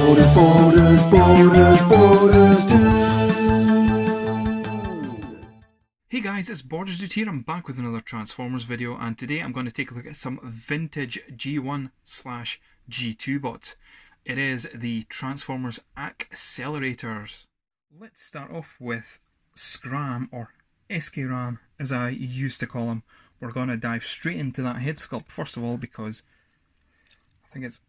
Hey guys, it's Borders Dude here. I'm back with another Transformers video, and today I'm going to take a look at some vintage G1/G2 bots. It is the Transformers Axelerators. Let's start off with Scram, or SK-Ram as I used to call him. We're going to dive straight into that head sculpt first of all because I think it's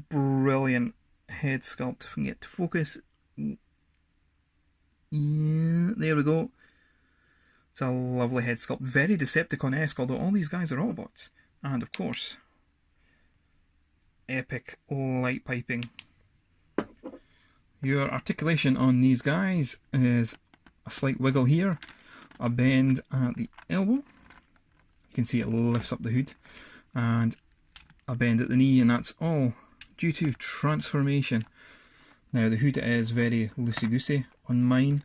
brilliant head sculpt. If we can get to focus. Yeah, there we go. It's a lovely head sculpt. Very Decepticon-esque, although all these guys are Autobots. And of course, epic light piping. Your articulation on these guys is a slight wiggle here, a bend at the elbow. You can see it lifts up the hood, and a bend at the knee, and that's all due to transformation. Now the hood is very loosey-goosey on mine.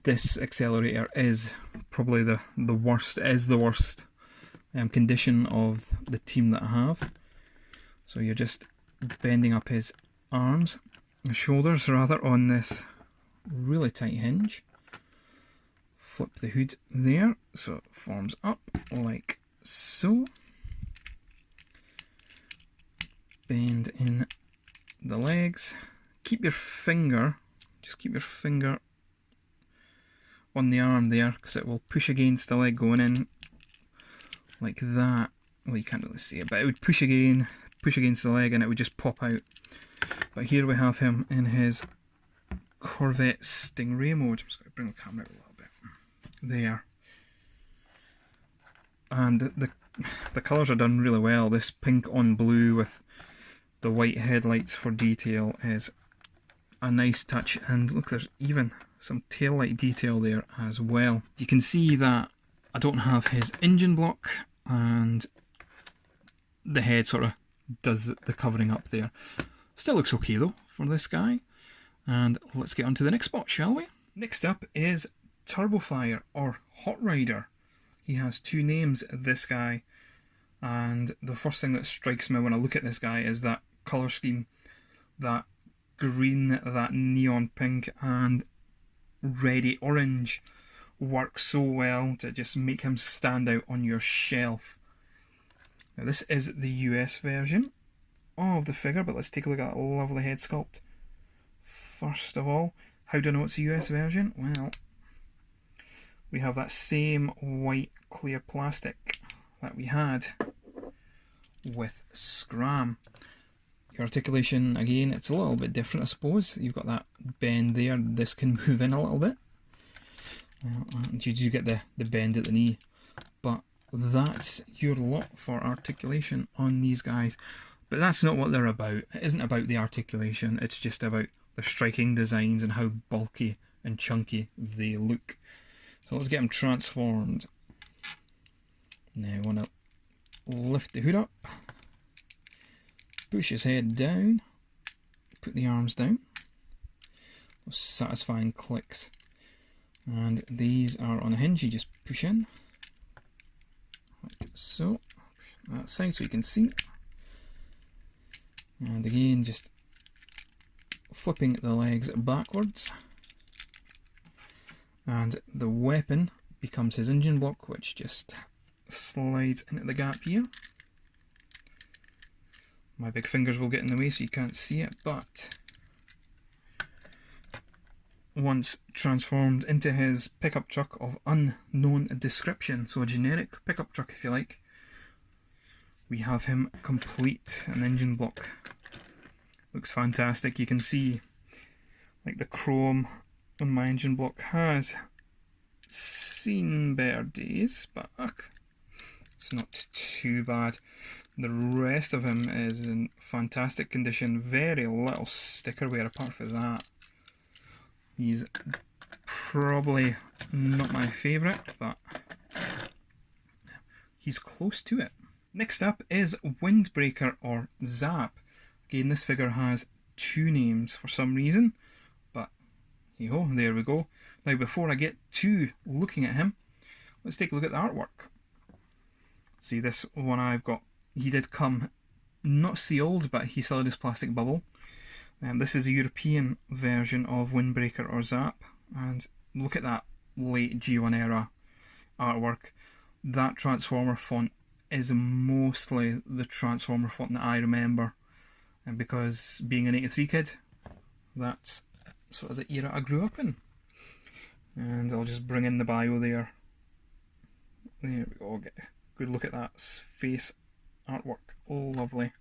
This accelerator is probably the worst condition of the team that I have. So you're just bending up his arms, his shoulders rather, on this really tight hinge. Flip the hood there so it forms up like so. Bend in the legs. Keep your finger on the arm there, because it will push against the leg going in like that. Well, you can't really see it, but it would push against the leg and it would just pop out. But here we have him in his Corvette Stingray mode. I'm just going to bring the camera out a little bit. There. And the colours are done really well. This pink on blue with the white headlights for detail is a nice touch, and look, there's even some tail light detail there as well. You can see that I don't have his engine block, and the head sort of does the covering up there. Still looks okay though for this guy. And let's get on to the next spot, shall we? Next up is Turbofire, or Hot Rider. He has two names, this guy, and the first thing that strikes me when I look at this guy is that colour scheme, that green, that neon pink and reddy orange works so well to just make him stand out on your shelf. Now this is the US version of the figure, but let's take a look at that lovely head sculpt. First of all, how do I know it's a US version? Well, we have that same white clear plastic that we had with Scram. Your articulation, again, it's a little bit different, I suppose. You've got that bend there. This can move in a little bit. And you do get the bend at the knee. But that's your lot for articulation on these guys. But that's not what they're about. It isn't about the articulation. It's just about the striking designs and how bulky and chunky they look. So let's get them transformed. Now I want to lift the hood up. Push his head down, put the arms down, those satisfying clicks, and these are on a hinge. You just push in, like so, that side so you can see, and again just flipping the legs backwards, and the weapon becomes his engine block, which just slides into the gap here. My big fingers will get in the way so you can't see it, but once transformed into his pickup truck of unknown description, so a generic pickup truck if you like, we have him complete. An engine block. Looks fantastic. You can see like the chrome on my engine block has seen better days, but it's not too bad. The rest of him is in fantastic condition. Very little sticker wear apart from that. He's probably not my favourite, but he's close to it. Next up is Windbreaker, or Zap. Again, this figure has two names for some reason, but hey-ho, there we go. Now before I get to looking at him, let's take a look at the artwork. See, this one I've got, he did come not sealed, but he still had his plastic bubble. This is a European version of Windbreaker or Zap, and look at that late G1 era artwork. That Transformer font is mostly the Transformer font that I remember, and because being an 83 kid, that's sort of the era I grew up in. And I'll just bring in the bio there. There we go, get a good look at that face artwork, oh lovely.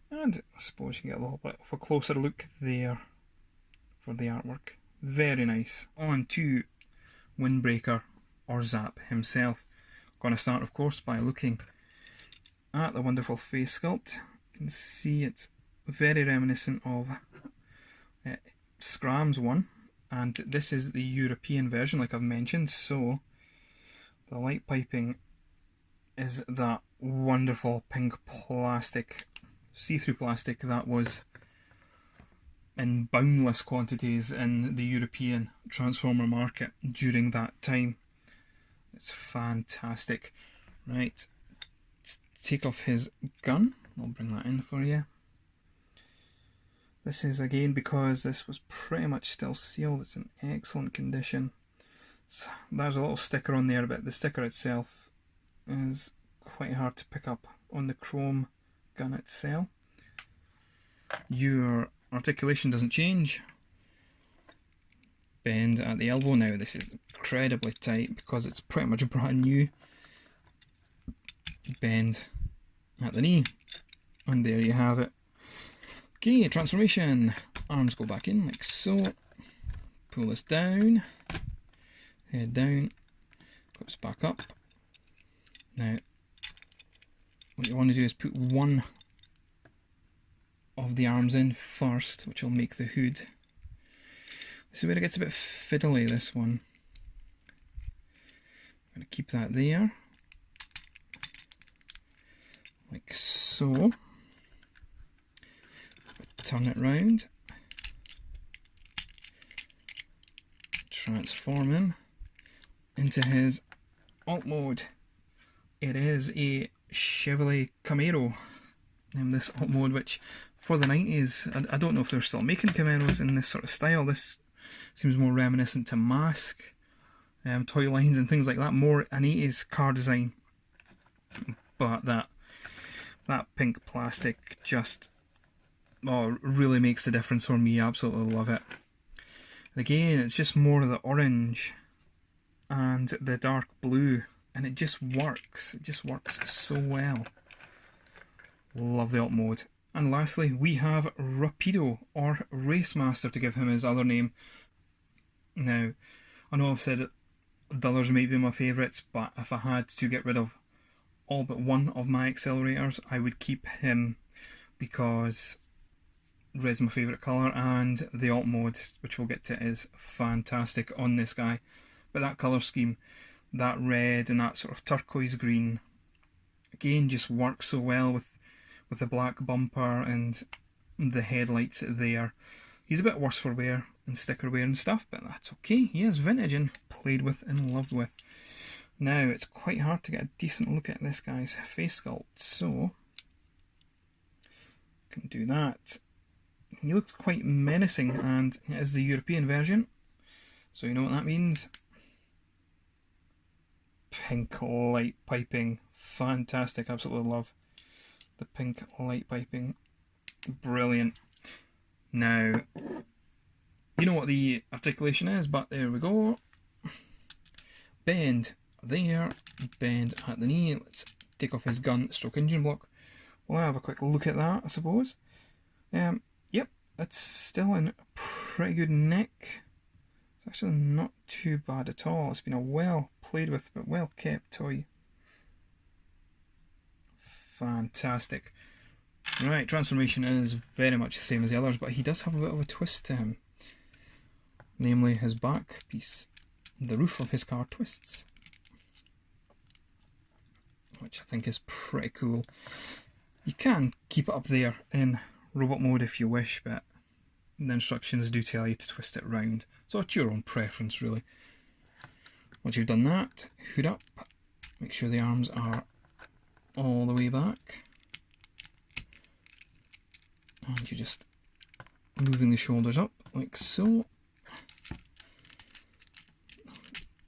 And I suppose you can get a little bit of a closer look there for the artwork. Very nice. On to Windbreaker or Zap himself. Going to start, of course, by looking at the wonderful face sculpt. You can see it's very reminiscent of Scram's one, and this is the European version, like I've mentioned. So the light piping is that wonderful pink plastic, see-through plastic that was in boundless quantities in the European Transformer market during that time. It's fantastic. Right, let's take off his gun. I'll bring that in for you. This is, again, because this was pretty much still sealed, it's in excellent condition. So there's a little sticker on there, but the sticker itself is quite hard to pick up on the chrome gun itself. Your articulation doesn't change. Bend at the elbow. Now this is incredibly tight because it's pretty much brand new. Bend at the knee, and there you have it. Okay, transformation. Arms go back in like so. Pull this down, head down, clips back up. Now what you want to do is put one of the arms in first, which will make the hood. This is where it gets a bit fiddly, this one. I'm going to keep that there, like so. Turn it round, transform him into his alt mode. It is a Chevrolet Camaro, this alt mode, which for the 90s, I don't know if they're still making Camaros in this sort of style. This seems more reminiscent to Mask, toy lines and things like that, more an 80s car design. But that pink plastic just really makes the difference for me. Absolutely love it. And again, it's just more of the orange and the dark blue, and it just works. It just works so well. Love the alt mode. And lastly, we have Rapido, or Racemaster to give him his other name. Now, I know I've said it, the others may be my favourites, but if I had to get rid of all but one of my accelerators, I would keep him, because red's my favourite colour, and the alt mode, which we'll get to, is fantastic on this guy. But that colour scheme, that red and that sort of turquoise green, again, just works so well with the black bumper and the headlights there. He's a bit worse for wear and sticker wear and stuff, but that's okay. He is vintage and played with and loved with. Now, it's quite hard to get a decent look at this guy's face sculpt, so can do that. He looks quite menacing, and it is the European version, so you know what that means. Pink light piping, fantastic, absolutely love the pink light piping, brilliant. Now, you know what the articulation is, but there we go. Bend there, bend at the knee. Let's take off his gun stroke engine block. We'll have a quick look at that, I suppose. Yep, it's still in pretty good nick. It's actually not too bad at all. It's been a well played with but well kept toy. Fantastic. Right, transformation is very much the same as the others, but he does have a bit of a twist to him. Namely, his back piece, the roof of his car twists, which I think is pretty cool. You can keep it up there in robot mode if you wish, but the instructions do tell you to twist it round, so it's your own preference really. Once you've done that, hood up, make sure the arms are all the way back. And you're just moving the shoulders up like so.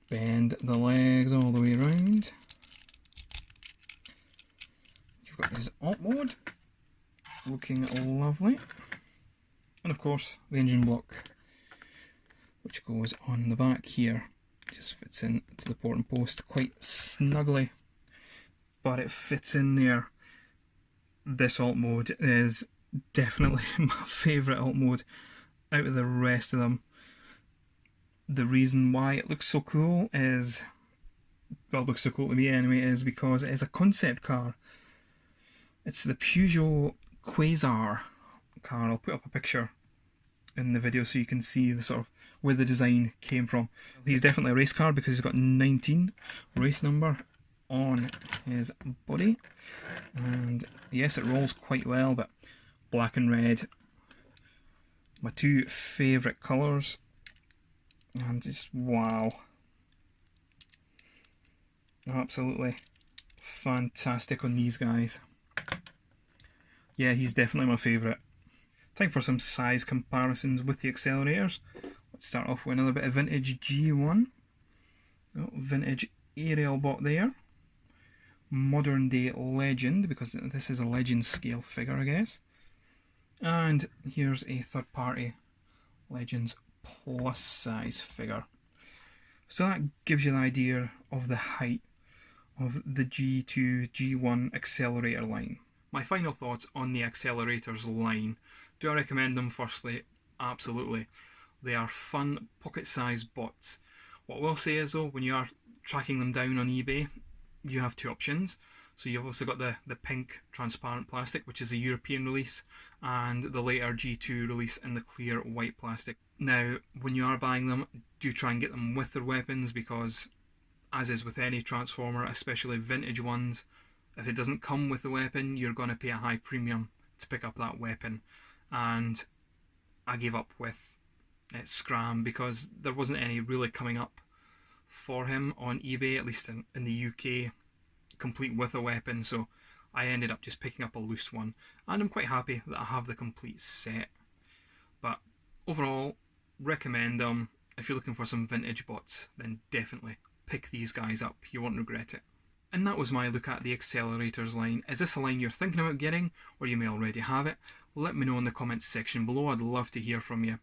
Bend the legs all the way around. You've got his alt mode, looking lovely. And of course the engine block, which goes on the back here. Just fits into the port and post quite snugly, but it fits in there. This alt mode is definitely my favourite alt mode out of the rest of them. The reason why it looks so cool is, well, it looks so cool to me anyway, is because it is a concept car. It's the Peugeot Quasar car. I'll put up a picture in the video so you can see the sort of where the design came from. He's definitely a race car because he's got 19 race number on his body, and yes, it rolls quite well. But black and red, my two favourite colours, and just wow, absolutely fantastic on these guys. Yeah, he's definitely my favourite. Time for some size comparisons with the accelerators. Let's start off with another bit of vintage G1. Oh, vintage aerial bot there. Modern day legend, because this is a legend scale figure, I guess. And here's a third party Legends plus size figure. So that gives you an idea of the height of the G2, G1 accelerator line. My final thoughts on the accelerators line. Do I recommend them? Firstly, absolutely. They are fun, pocket-sized bots. What I will say is though, when you are tracking them down on eBay, you have two options. So you've also got the pink transparent plastic, which is a European release, and the later G2 release in the clear white plastic. Now, when you are buying them, do try and get them with their weapons, because as is with any Transformer, especially vintage ones, if it doesn't come with the weapon, you're going to pay a high premium to pick up that weapon. And I gave up with Scram because there wasn't any really coming up for him on eBay, at least in the UK, complete with a weapon. So I ended up just picking up a loose one, and I'm quite happy that I have the complete set. But overall, recommend them. If you're looking for some vintage bots, then definitely pick these guys up. You won't regret it. And that was my look at the accelerators line. Is this a line you're thinking about getting, or you may already have it? Let me know in the comments section below. I'd love to hear from you.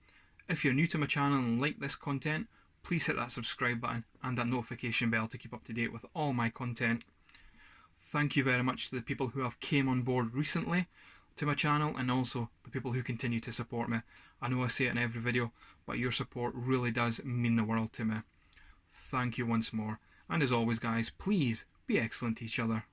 If you're new to my channel and like this content, please hit that subscribe button and that notification bell to keep up to date with all my content. Thank you very much to the people who have came on board recently to my channel, and also the people who continue to support me. I know I say it in every video, but your support really does mean the world to me. Thank you once more. And as always guys, please be excellent to each other.